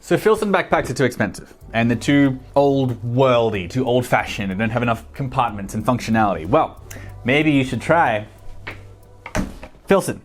So Filson backpacks are too expensive, and they're too old-worldy, too old-fashioned, and don't have enough compartments and functionality. Well, maybe you should try Filson.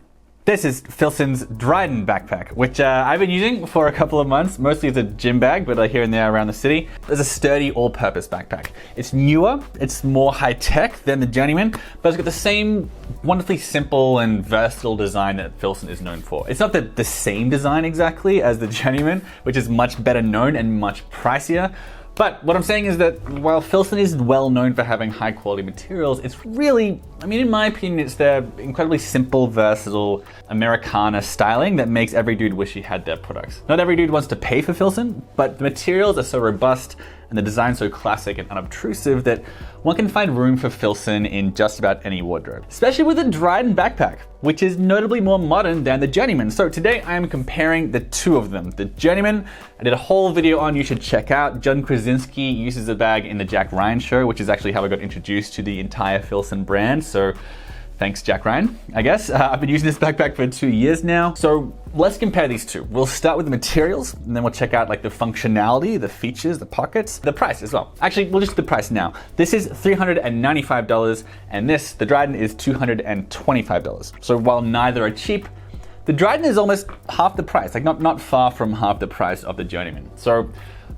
This is Filson's Dryden Backpack, which I've been using for a couple of months, mostly as a gym bag, but here and there around the city. It's a sturdy, all-purpose backpack. It's newer, it's more high-tech than the Journeyman, but it's got the same wonderfully simple and versatile design that Filson is known for. It's not the same design exactly as the Journeyman, which is much better known and much pricier. But what I'm saying is that while Filson is well known for having high quality materials, it's really, in my opinion, it's their incredibly simple, versatile Americana styling that makes every dude wish he had their products. Not every dude wants to pay for Filson, but the materials are so robust and the design so classic and unobtrusive that one can find room for Filson in just about any wardrobe. Especially with the Dryden Backpack, which is notably more modern than the Journeyman. So today I am comparing the two of them. The Journeyman, I did a whole video on, you should check out. John Krasinski uses the bag in the Jack Ryan show, which is actually how I got introduced to the entire Filson brand. So thanks, Jack Ryan, I guess. I've been using this backpack for 2 years now. So let's compare these two. We'll start with the materials, and then we'll check out the functionality, the features, the pockets, the price as well. Actually, we'll just do the price now. This is $395, and this, the Dryden, is $225. So while neither are cheap, the Dryden is almost half the price, not far from half the price of the Journeyman. So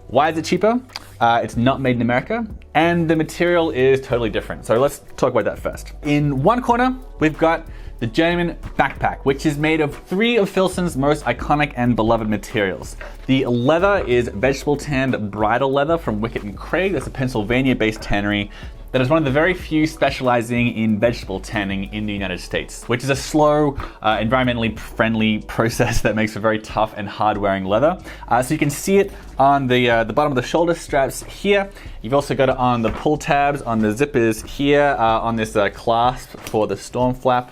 why is it cheaper? It's not made in America, and the material is totally different. So let's talk about that first. In one corner, we've got the Journeyman Backpack, which is made of 3 of Filson's most iconic and beloved materials. The leather is vegetable tanned bridal leather from Wickett & Craig. That's a Pennsylvania-based tannery that is one of the very few specializing in vegetable tanning in the United States, which is a slow, environmentally friendly process that makes for very tough and hard-wearing leather. So you can see it on the bottom of the shoulder straps here. You've also got it on the pull tabs, on the zippers here, on this clasp for the storm flap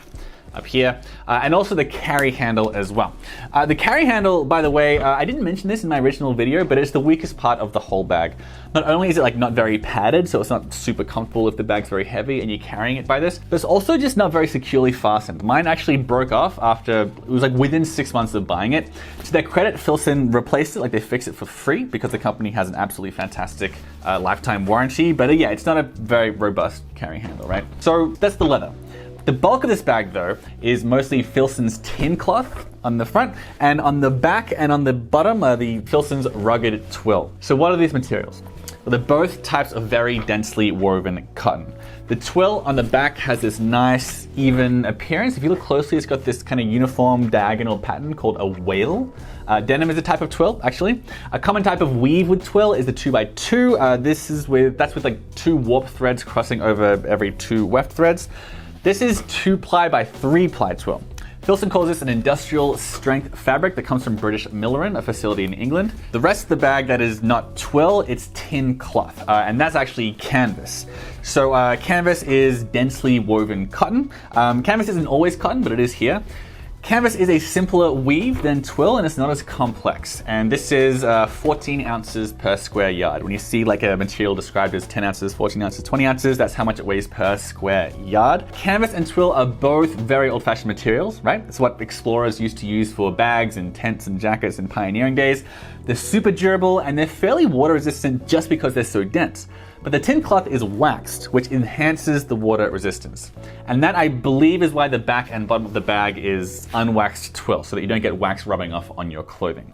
up here, and also the carry handle as well. The carry handle, by the way, I didn't mention this in my original video, but it's the weakest part of the whole bag. Not only is it not very padded, so it's not super comfortable if the bag's very heavy and you're carrying it by this, but it's also just not very securely fastened. Mine actually broke off after, it was within 6 months of buying it. To their credit, Filson replaced it, they fixed it for free because the company has an absolutely fantastic lifetime warranty, but yeah, it's not a very robust carry handle, right? So that's the leather. The bulk of this bag, though, is mostly Filson's tin cloth on the front, and on the back and on the bottom are the Filson's rugged twill. So what are these materials? Well, they're both types of very densely woven cotton. The twill on the back has this nice, even appearance. If you look closely, it's got this kind of uniform diagonal pattern called a wale. Denim is a type of twill, actually. A common type of weave with twill is the 2x2. That's with 2 warp threads crossing over every 2 weft threads. This is 2-ply by 3-ply twill. Filson calls this an industrial strength fabric that comes from British Millerin, a facility in England. The rest of the bag that is not twill, it's tin cloth, and that's actually canvas. So canvas is densely woven cotton. Canvas isn't always cotton, but it is here. Canvas is a simpler weave than twill, and it's not as complex. And this is 14 ounces per square yard. When you see a material described as 10 ounces, 14 ounces, 20 ounces, that's how much it weighs per square yard. Canvas and twill are both very old-fashioned materials, right? It's what explorers used to use for bags and tents and jackets in pioneering days. They're super durable, and they're fairly water-resistant just because they're so dense. But the tin cloth is waxed, which enhances the water resistance. And that, I believe, is why the back and bottom of the bag is unwaxed twill, so that you don't get wax rubbing off on your clothing.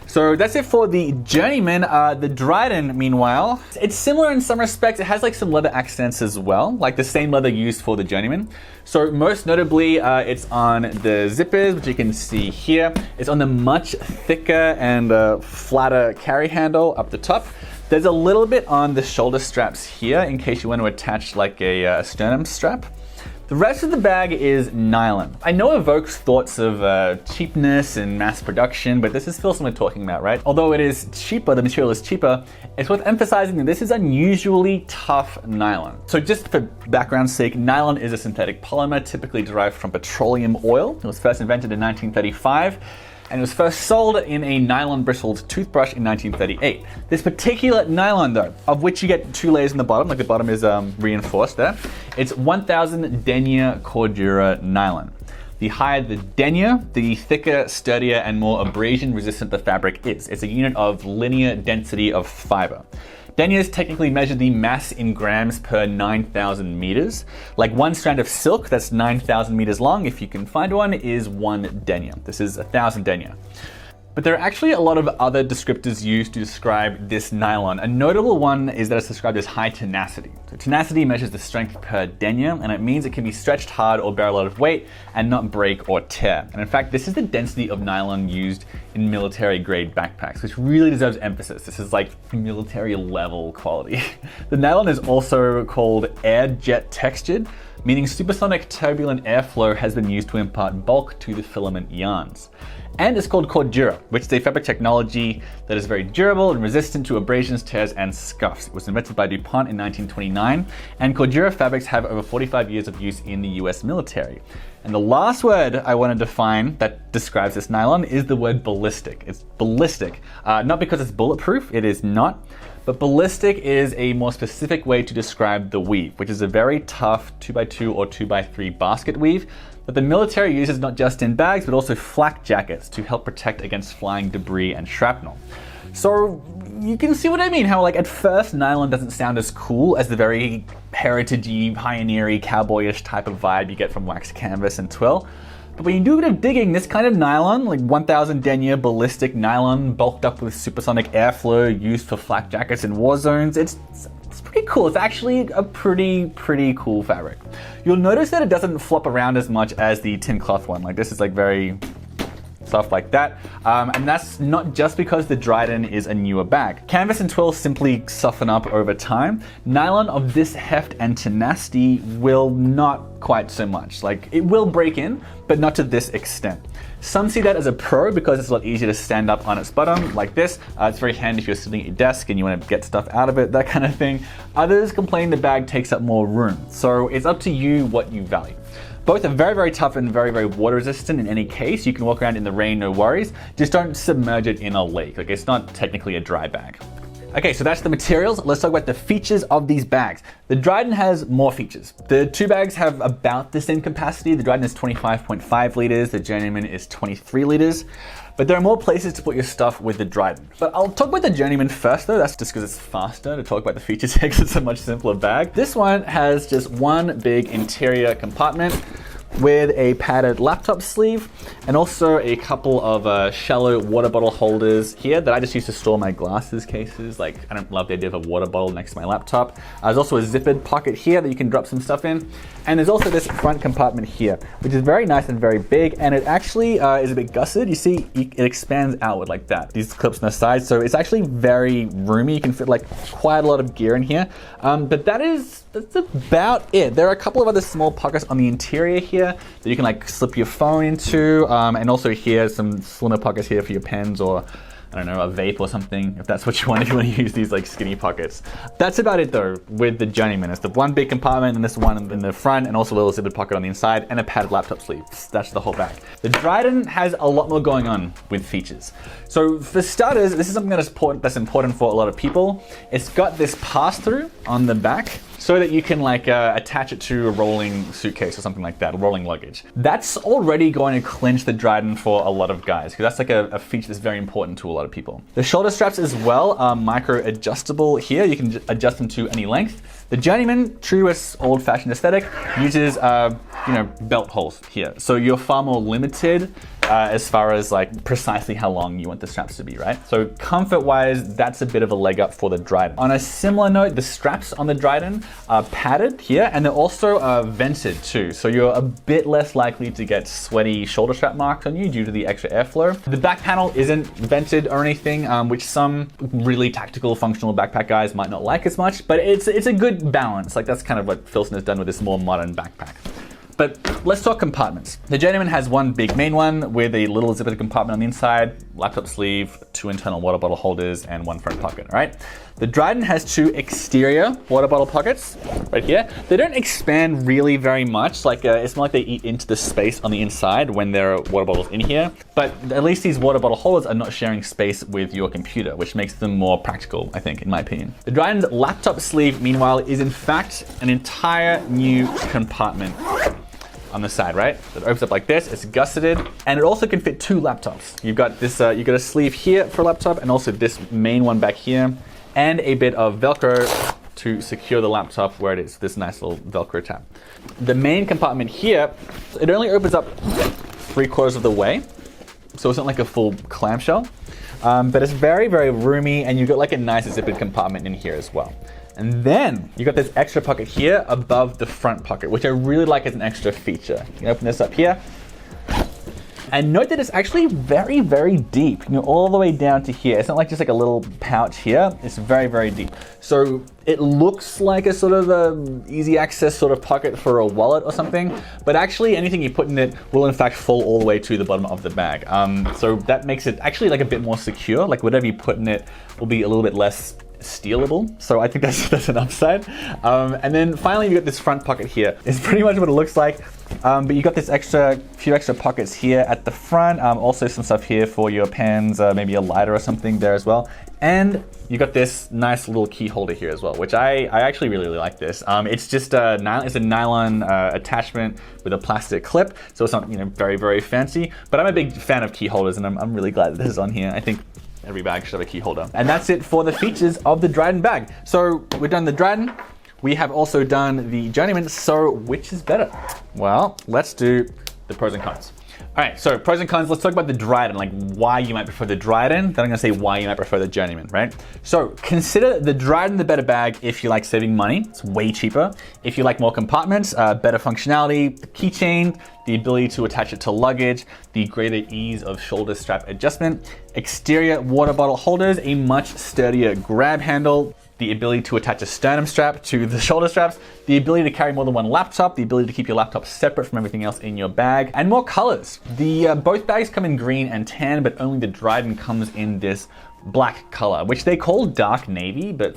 So that's it for the Journeyman. The Dryden, meanwhile, it's similar in some respects. It has some leather accents as well, the same leather used for the Journeyman. So most notably, it's on the zippers, which you can see here. It's on the much thicker and flatter carry handle up the top. There's a little bit on the shoulder straps here in case you want to attach a sternum strap. The rest of the bag is nylon. I know it evokes thoughts of cheapness and mass production, but this is Filson we're talking about, right? Although it is cheaper, the material is cheaper, it's worth emphasizing that this is unusually tough nylon. So just for background's sake, nylon is a synthetic polymer typically derived from petroleum oil. It was first invented in 1935. And it was first sold in a nylon bristled toothbrush in 1938. This particular nylon, though, of which you get 2 layers in the bottom, the bottom is reinforced there, it's 1000 denier cordura nylon. The higher the denier, the thicker, sturdier, and more abrasion resistant the fabric is. It's a unit of linear density of fiber. Deniers technically measure the mass in grams per 9,000 meters. Like one strand of silk that's 9,000 meters long, if you can find one, is 1 denier. This is 1,000 denier. But there are actually a lot of other descriptors used to describe this nylon. A notable one is that it's described as high tenacity. So tenacity measures the strength per denier, and it means it can be stretched hard or bear a lot of weight and not break or tear. And in fact, this is the density of nylon used in military grade backpacks, which really deserves emphasis. This is like military level quality. The nylon is also called air jet textured, meaning supersonic turbulent airflow has been used to impart bulk to the filament yarns. And it's called cordura, which is a fabric technology that is very durable and resistant to abrasions, tears, and scuffs. It was invented by DuPont in 1929, and cordura fabrics have over 45 years of use in the US military. And the last word I want to define that describes this nylon is the word ballistic. It's ballistic, not because it's bulletproof, it is not, but ballistic is a more specific way to describe the weave, which is a very tough 2x2 or 2x3 basket weave that the military uses not just in bags, but also flak jackets to help protect against flying debris and shrapnel. So you can see what I mean, how like at first nylon doesn't sound as cool as the very heritagey, pioneery, cowboyish type of vibe you get from wax canvas and twill. But when you do a bit of digging, this kind of nylon, like 1000 denier ballistic nylon bulked up with supersonic airflow used for flak jackets in war zones, it's pretty cool. It's actually a pretty cool fabric. You'll notice that it doesn't flop around as much as the tin cloth one. Like this is like very soft like that. And that's not just because the Dryden is a newer bag. Canvas and twill simply soften up over time. Nylon of this heft and tenacity will not quite so much. Like it will break in, but not to this extent. Some see that as a pro because it's a lot easier to stand up on its bottom like this. It's very handy if you're sitting at your desk and you want to get stuff out of it, that kind of thing. Others complain the bag takes up more room. So it's up to you what you value. Both are very tough and very water resistant in any case. You can walk around in the rain, no worries. Just don't submerge it in a lake. Like it's not technically a dry bag. Okay, so that's the materials. Let's talk about the features of these bags. The Dryden has more features. The two bags have about the same capacity. The Dryden is 25.5 liters, the Journeyman is 23 liters. But there are more places to put your stuff with the Dryden. But I'll talk about the Journeyman first though. That's just because it's faster to talk about the features here because it's a much simpler bag. This one has just one big interior compartment with a padded laptop sleeve and also a couple of shallow water bottle holders here that I just use to store my glasses cases. Like I don't love the idea of a water bottle next to my laptop. There's also a zippered pocket here that you can drop some stuff in. And there's also this front compartment here, which is very nice and very big. And it actually is a bit gusseted. You see, it expands outward like that. These clips on the sides. So it's actually very roomy. You can fit like quite a lot of gear in here. But that's about it. There are a couple of other small pockets on the interior here that you can like slip your phone into. And also here, some slimmer pockets here for your pens or I don't know, a vape or something, if that's what you want, if you want to use these like skinny pockets. That's about it though with the Journeyman. It's the one big compartment and this one in the front and also a little zippered pocket on the inside and a padded laptop sleeve. That's the whole bag. The Dryden has a lot more going on with features. So for starters, this is something that's important for a lot of people. It's got this pass-through on the back so that you can like attach it to a rolling suitcase or something like that, rolling luggage. That's already going to clinch the Dryden for a lot of guys because that's like a feature that's very important to a lot of people. The shoulder straps as well are micro adjustable here. You can adjust them to any length. The Journeyman, true to its old-fashioned aesthetic, uses belt holes here. So you're far more limited as far as like precisely how long you want the straps to be, right? So comfort-wise, that's a bit of a leg up for the Dryden. On a similar note, the straps on the Dryden are padded here and they're also vented too. So you're a bit less likely to get sweaty shoulder strap marks on you due to the extra airflow. The back panel isn't vented or anything, which some really tactical functional backpack guys might not like as much, but it's a good balance. Like that's kind of what Filson has done with this more modern backpack. But let's talk compartments. The Journeyman has one big main one with a little zippered compartment on the inside, laptop sleeve, 2 internal water bottle holders, and 1 front pocket, all right? The Dryden has 2 exterior water bottle pockets right here. They don't expand really very much. Like it's more like they eat into the space on the inside when there are water bottles in here. But at least these water bottle holders are not sharing space with your computer, which makes them more practical, I think, in my opinion. The Dryden's laptop sleeve, meanwhile, is in fact an entire new compartment. on the side, right? So it opens up like this, it's gusseted, and it also can fit 2 laptops. You've got this, you've got a sleeve here for a laptop, and also this main one back here, and a bit of Velcro to secure the laptop where it is, this nice little Velcro tab. The main compartment here, it only opens up 3/4 of the way, so it's not like a full clamshell, but it's very, very roomy, and you've got like a nice zippered compartment in here as well. And then you got this extra pocket here above the front pocket, which I really like as an extra feature. You can open this up here. And note that it's actually very, very deep, all the way down to here. It's not like just like a little pouch here. It's very, very deep. So it looks like a sort of easy access sort of pocket for a wallet or something, but actually anything you put in it will in fact fall all the way to the bottom of the bag. So that makes it actually like a bit more secure. Like whatever you put in it will be a little bit less stealable, so I think that's an upside. And then finally, you got this front pocket here. It's pretty much what it looks like, but you got this few extra pockets here at the front. Also some stuff here for your pens, maybe a lighter or something there as well. And you got this nice little key holder here as well, which I actually really, really like this. It's just a nylon attachment with a plastic clip, so it's not very, very fancy. But I'm a big fan of key holders, and I'm really glad that this is on here. I think every bag should have a key holder. And that's it for the features of the Dryden bag. So we've done the Dryden. We have also done the Journeyman. So which is better? Well, let's do the pros and cons. All right, so pros and cons, let's talk about the Dryden, like why you might prefer the Dryden. Then I'm gonna say why you might prefer the Journeyman, right? So consider the Dryden the better bag if you like saving money. It's way cheaper. If you like more compartments, better functionality, the keychain, the ability to attach it to luggage, the greater ease of shoulder strap adjustment, exterior water bottle holders, a much sturdier grab handle, the ability to attach a sternum strap to the shoulder straps, the ability to carry more than one laptop, the ability to keep your laptop separate from everything else in your bag, and more colors. Both bags come in green and tan, but only the Dryden comes in this black color, which they call dark navy, but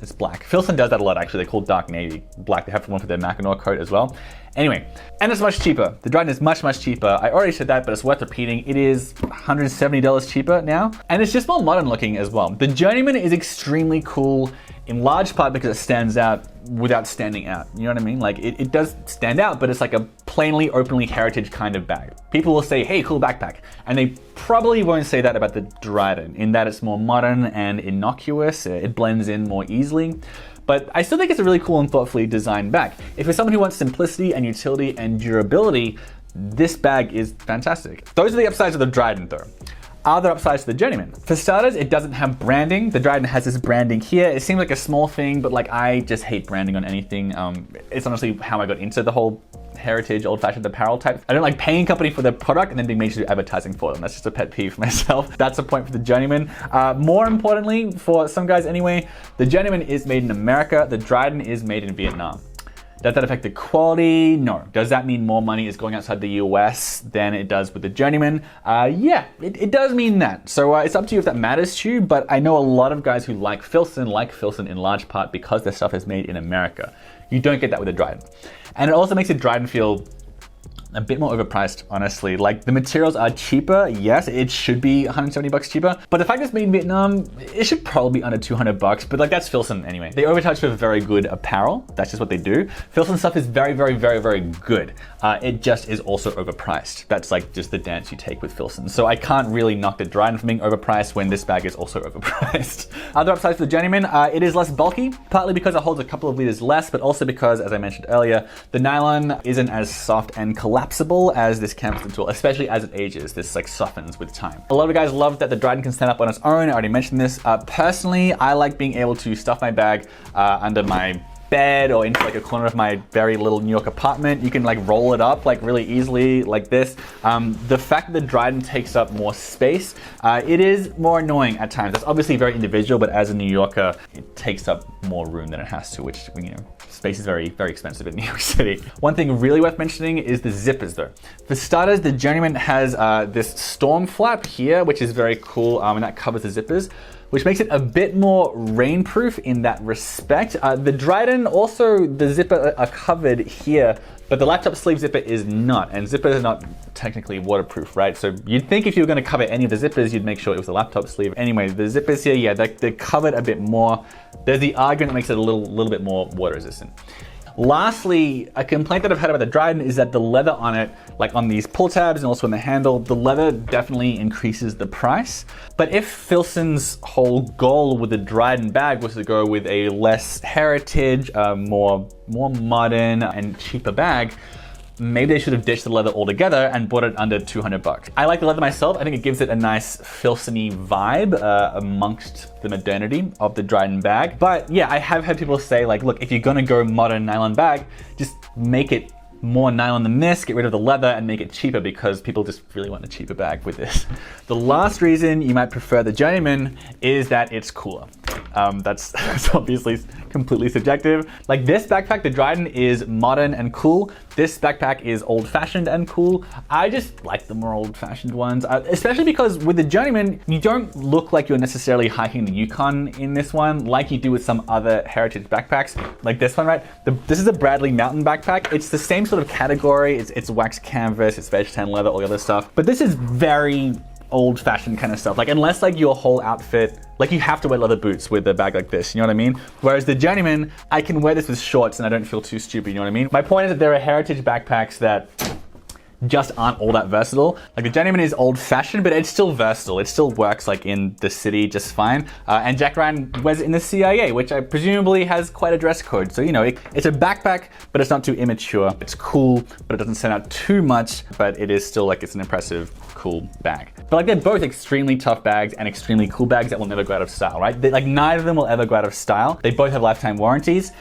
it's black. Filson does that a lot, actually. They call dark navy black. They have one for their Mackinac coat as well. Anyway, and it's much cheaper. The Dryden is much, much cheaper. I already said that, but it's worth repeating. It is $170 cheaper now, and it's just more modern looking as well. The Journeyman is extremely cool, in large part because it stands out without standing out. You know what I mean? Like it does stand out, but it's like a plainly, openly heritage kind of bag. People will say, hey, cool backpack. And they probably won't say that about the Dryden, in that it's more modern and innocuous. It blends in more easily. But I still think it's a really cool and thoughtfully designed bag. If you're someone who wants simplicity and utility and durability, this bag is fantastic. Those are the upsides of the Dryden though. Are there upsides to the Journeyman? For starters, it doesn't have branding. The Dryden has this branding here. It seems like a small thing, but like I just hate branding on anything. It's honestly how I got into the whole heritage, old-fashioned apparel type. I don't like paying a company for their product and then being made to do advertising for them. That's just a pet peeve for myself. That's a point for the Journeyman. More importantly, for some guys anyway, the Journeyman is made in America. The Dryden is made in Vietnam. Does that affect the quality? No. Does that mean more money is going outside the US than it does with the Journeyman? Yeah, it does mean that. So it's up to you if that matters to you, but I know a lot of guys who like Filson in large part because their stuff is made in America. You don't get that with the Dryden. And it also makes the Dryden feel a bit more overpriced, honestly. Like the materials are cheaper, yes, it should be $170 cheaper, but the fact it's made in Vietnam, it should probably be under $200, but like that's Filson anyway. They overcharge for very good apparel, that's just what they do. Filson stuff is very, very, very, very good. It just is also overpriced. That's like just the dance you take with Filson. So I can't really knock the Dryden for being overpriced when this bag is also overpriced. Other upsides for the Journeyman, it is less bulky, partly because it holds a couple of liters less, but also because, as I mentioned earlier, the nylon isn't as soft and collapsible as this canvas tool, especially as it ages. This like softens with time. A lot of guys love that the Dryden can stand up on its own. I already mentioned this. Personally, I like being able to stuff my bag under my bed or into like a corner of my very little New York apartment. You can like roll it up like really easily like this. The fact that the Dryden takes up more space, it is more annoying at times. That's obviously very individual, but as a New Yorker, it takes up more room than it has to, which, you know, space is very, very expensive in New York City. One thing really worth mentioning is the zippers though. For starters, the Journeyman has this storm flap here, which is very cool, and that covers the zippers, which makes it a bit more rainproof in that respect. The Dryden, also the zipper are covered here, but the laptop sleeve zipper is not, and zippers are not technically waterproof, right? So you'd think if you were gonna cover any of the zippers, you'd make sure it was a laptop sleeve. Anyway, the zippers here, yeah, they're covered a bit more. There's the argument that makes it a little bit more water resistant. Lastly, a complaint that I've had about the Dryden is that the leather on it, like on these pull tabs and also on the handle, the leather definitely increases the price. But if Filson's whole goal with the Dryden bag was to go with a less heritage, more modern and cheaper bag, maybe they should have ditched the leather altogether and bought it under 200 bucks. I like the leather myself. I think it gives it a nice Filson-y vibe amongst the modernity of the Dryden bag. But yeah, I have had people say like, look, if you're gonna go modern nylon bag, just make it more nylon than this, get rid of the leather and make it cheaper because people just really want a cheaper bag with this. The last reason you might prefer the Journeyman is that it's cooler. That's obviously completely subjective. Like this backpack, the Dryden, is modern and cool. This backpack is old-fashioned and cool. I just like the more old-fashioned ones, especially because with the Journeyman, you don't look like you're necessarily hiking the Yukon in this one, like you do with some other heritage backpacks, like this one, right? This is a Bradley mountain backpack. It's the same sort of category. It's wax canvas, it's veg tan leather, all the other stuff. But this is very old-fashioned kind of stuff. Like unless like your whole outfit, like you have to wear leather boots with a bag like this, you know what I mean? Whereas the Journeyman, I can wear this with shorts and I don't feel too stupid, you know what I mean? My point is that there are heritage backpacks that just aren't all that versatile. Like the Journeyman is old-fashioned, but it's still versatile. It still works like in the city just fine. And Jack Ryan wears it in the CIA, which I presumably has quite a dress code. So, you know, it's a backpack, but it's not too immature. It's cool, but it doesn't stand out too much, but it is still like, it's an impressive, cool bag. But like they're both extremely tough bags and extremely cool bags that will never go out of style, right? Like neither of them will ever go out of style. They both have lifetime warranties.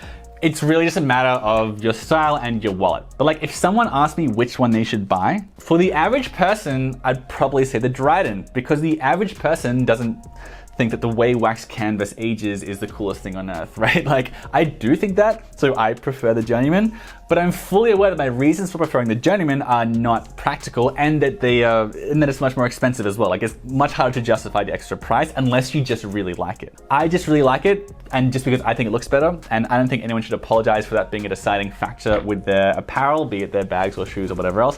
It's really just a matter of your style and your wallet. But like if someone asked me which one they should buy, for the average person, I'd probably say the Dryden, because the average person doesn't think that the way wax canvas ages is the coolest thing on earth, right? Like I do think that, so I prefer the Journeyman, but I'm fully aware that my reasons for preferring the Journeyman are not practical and that it's much more expensive as well. Like it's much harder to justify the extra price unless you just really like it. I just really like it, and just because I think it looks better, and I don't think anyone should apologize for that being a deciding factor with their apparel, be it their bags or shoes or whatever else.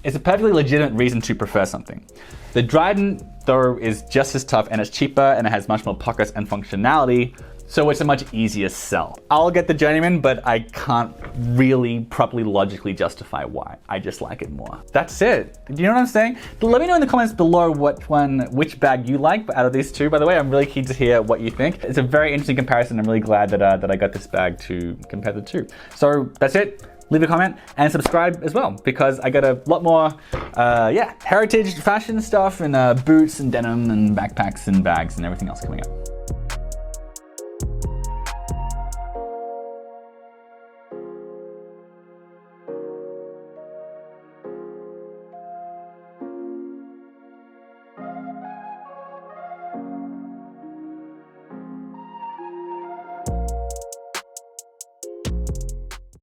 It's a perfectly legitimate reason to prefer something. The Dryden, though, is just as tough and it's cheaper and it has much more pockets and functionality, so it's a much easier sell. I'll get the Journeyman, but I can't really properly logically justify why. I just like it more. That's it. Do you know what I'm saying? Let me know in the comments below which bag you like out of these two. By the way, I'm really keen to hear what you think. It's a very interesting comparison. I'm really glad that I got this bag to compare the two. So that's it. Leave a comment and subscribe as well, because I got a lot more heritage fashion stuff and boots and denim and backpacks and bags and everything else coming up.